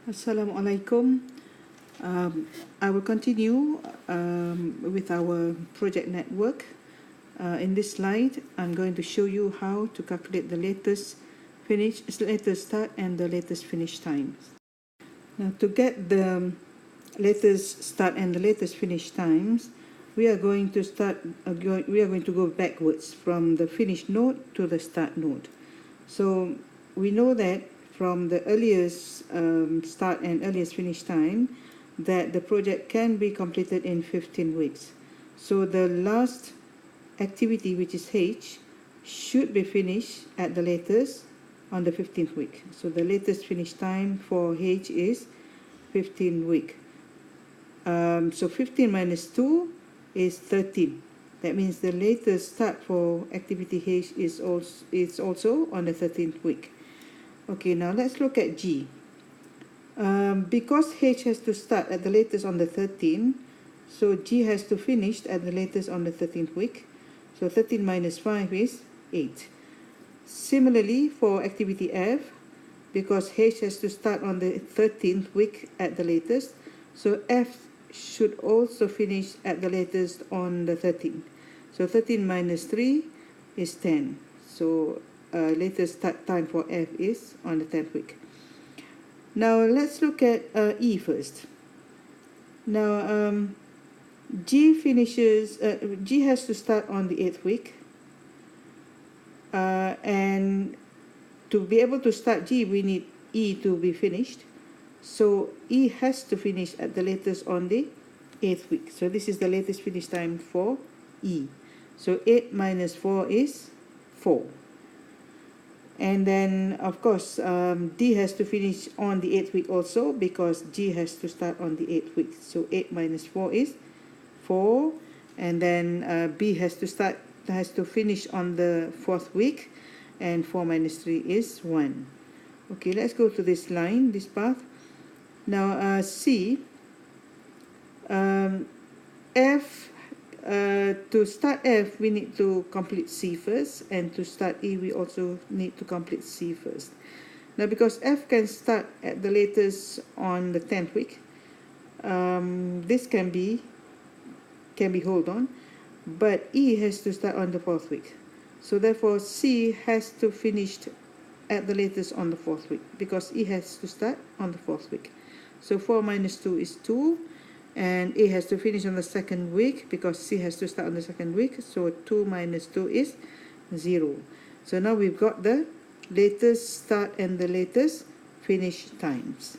Assalamualaikum. I will continue with our project network. In this slide, I'm going to show you how to calculate the latest start and the latest finish times. Now, to get the latest start and the latest finish times, we are going to go backwards from the finish node to the start node. So we know that from the earliest start and earliest finish time that the project can be completed in 15 weeks. So the last activity, which is H, should be finished at the latest on the 15th week. So the latest finish time for H is 15 week. So 15 minus 2 is 13. That means the latest start for activity H is also on the 13th week. Okay, now let's look at G. Because H has to start at the latest on the 13th, so G has to finish at the latest on the 13th week. So 13 minus 5 is 8. Similarly, for activity F, because H has to start on the 13th week at the latest, so F should also finish at the latest on the 13th. So 13 minus 3 is 10. So latest start time for F is on the 10th week. Now let's look at E first. Now G has to start on the 8th week, and to be able to start G, we need E to be finished. So E has to finish at the latest on the 8th week. So this is the latest finish time for E. So 8 minus 4 is 4. And then, of course, D has to finish on the 8th week also, because G has to start on the 8th week. So 8 minus 4 is 4. And then B has to finish on the 4th week, and 4 minus 3 is 1. Okay, let's go to this line, this path. Now C, F, to start F, we need to complete C first, and to start E, we also need to complete C first. Now, because F can start at the latest on the 10th week, this can be hold on, but E has to start on the 4th week. So therefore, C has to finish at the latest on the 4th week, because E has to start on the 4th week. So 4 minus 2 is 2. And A has to finish on the 2nd week, because C has to start on the 2nd week. So 2 minus 2 is 0. So now we've got the latest start and the latest finish times.